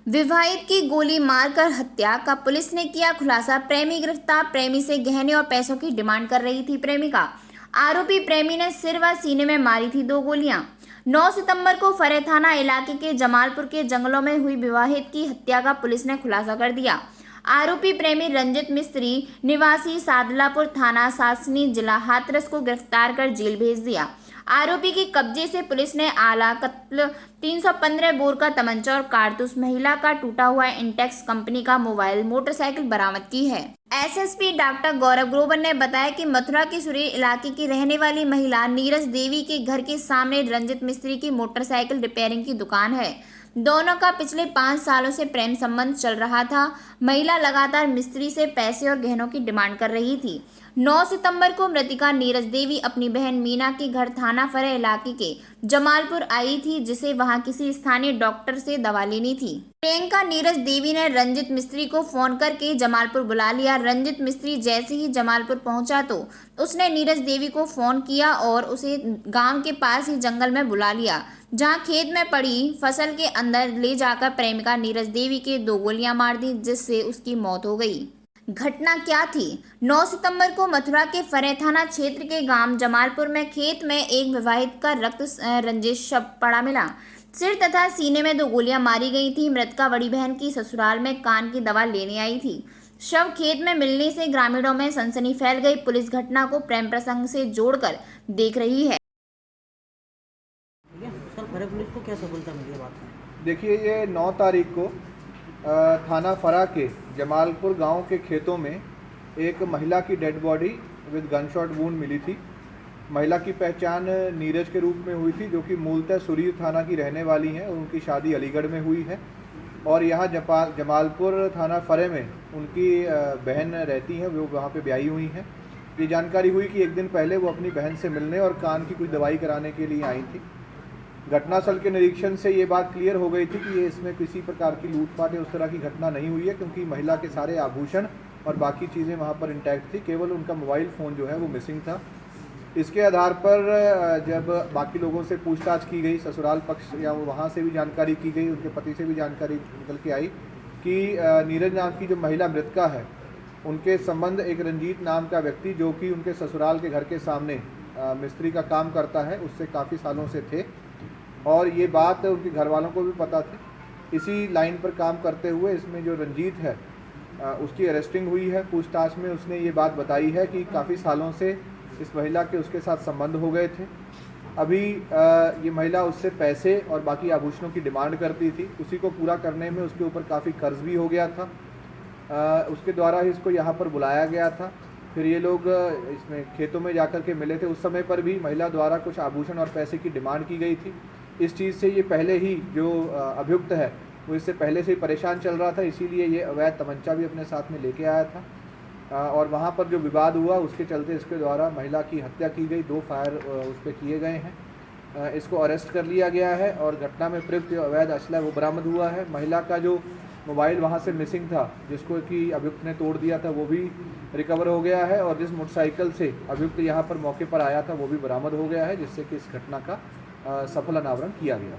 विवाहित की गोली मारकर हत्या का पुलिस ने किया खुलासा। प्रेमी गिरफ्तार। प्रेमी से गहने और पैसों की डिमांड कर रही थी प्रेमिका। आरोपी प्रेमी ने सिर व सीने में मारी थी 2 गोलियां। 9 सितंबर को फरे थाना इलाके के जमालपुर के जंगलों में हुई विवाहित की हत्या का पुलिस ने खुलासा कर दिया। आरोपी प्रेमी रंजित मिस्त्री निवासी सादलापुर थाना सासनी जिला हाथरस को गिरफ्तार कर जेल भेज दिया। आरोपी के कब्जे से पुलिस ने आला कत्ल 315 बोर का तमंचा और कारतूस, महिला का टूटा हुआ इंटेक्स कंपनी का मोबाइल, मोटरसाइकिल बरामद की है। एसएसपी डॉक्टर गौरव ग्रोवर ने बताया कि मथुरा के सुरी इलाके की रहने वाली महिला नीरज देवी के घर के सामने रंजित मिस्त्री की मोटरसाइकिल रिपेयरिंग की दुकान है। दोनों का पिछले 5 सालों से प्रेम संबंध चल रहा था। महिला लगातार मिस्त्री से पैसे और गहनों की डिमांड कर रही थी। 9 सितंबर को मृतका नीरज देवी अपनी बहन मीना के घर थाना फरे इलाके के जमालपुर आई थी, जिसे वहां किसी स्थानीय डॉक्टर से दवा लेनी थी। प्रियंका नीरज देवी ने रंजित मिस्त्री को फोन करके जमालपुर बुला लिया। रंजित मिस्त्री जैसे ही जमालपुर पहुंचा तो उसने नीरज देवी को फोन किया और उसे गांव के पास ही जंगल में बुला लिया, जहां खेत में पड़ी फसल के अंदर ले जाकर प्रेमिका नीरज देवी के 2 गोलियां मार दी, जिससे उसकी मौत हो गई। घटना क्या थी? 9 सितंबर को मथुरा के फरे थाना क्षेत्र के गांव जमालपुर में खेत में एक विवाहित का रक्त रंजित शव पड़ा मिला। सिर तथा सीने में 2 गोलियां मारी गई थी। मृतका बड़ी बहन की ससुराल में कान की दवा लेने आई थी। शव खेत में मिलने से ग्रामीणों में सनसनी फैल गई। पुलिस घटना को प्रेम प्रसंग से जोड़कर देख रही है। सर, फरे पुलिस को क्या सफलता मिली बात में? देखिए, ये 9 तारीख को थाना फरा के जमालपुर गांव के खेतों में एक महिला की dead body with gunshot wound मिली थी। महिला की पहचान नीरज के रूप में हुई थी, जो कि मूलतः सुरीर थाना की रहने वाली हैं और उनकी शादी अलीगढ़ में हुई है और यहाँ जमालपुर थाना फरे में उनकी बहन रहती हैं, वो वहाँ पे ब्याही हुई हैं। ये जानकारी हुई कि एक दिन पहले वो अपनी बहन से मिलने और कान की कुछ दवाई कराने के लिए आई थी। घटनास्थल के निरीक्षण से ये बात क्लियर हो गई थी कि ये इसमें किसी प्रकार की लूटपाट या उस तरह की घटना नहीं हुई है, क्योंकि महिला के सारे आभूषण और बाकी चीज़ें वहाँ पर इंटैक्ट थी। केवल उनका मोबाइल फ़ोन जो है वो मिसिंग था। इसके आधार पर जब बाकी लोगों से पूछताछ की गई, ससुराल पक्ष या वहाँ से भी जानकारी की गई, उनके पति से भी जानकारी निकल के आई कि नीरज नाम की जो महिला मृतका है, उनके संबंध एक रंजीत नाम का व्यक्ति, जो कि उनके ससुराल के घर के सामने मिस्त्री का काम करता है, उससे काफ़ी सालों से थे और ये बात उनके घर वालों को भी पता थी। इसी लाइन पर काम करते हुए इसमें जो रंजीत है उसकी अरेस्टिंग हुई है। पूछताछ में उसने ये बात बताई है कि काफ़ी सालों से इस महिला के उसके साथ संबंध हो गए थे। अभी ये महिला उससे पैसे और बाकी आभूषणों की डिमांड करती थी। उसी को पूरा करने में उसके ऊपर काफ़ी कर्ज भी हो गया था। उसके द्वारा ही इसको यहाँ पर बुलाया गया था। फिर ये लोग इसमें खेतों में जाकर के मिले थे। उस समय पर भी महिला द्वारा कुछ आभूषण और पैसे की डिमांड की गई थी। इस चीज़ से ये पहले ही जो अभियुक्त है वो इससे पहले से ही परेशान चल रहा था, इसीलिए ये अवैध तमंचा भी अपने साथ में लेके आया था और वहाँ पर जो विवाद हुआ उसके चलते इसके द्वारा महिला की हत्या की गई। 2 फायर उस पर किए गए हैं। इसको अरेस्ट कर लिया गया है और घटना में प्रयुक्त जो अवैध असला वो बरामद हुआ है। महिला का जो मोबाइल वहाँ से मिसिंग था, जिसको कि अभियुक्त ने तोड़ दिया था, वो भी रिकवर हो गया है और जिस मोटरसाइकिल से अभियुक्त यहाँ पर मौके पर आया था वो भी बरामद हो गया है, जिससे कि इस घटना का सफल अनावरण किया गया।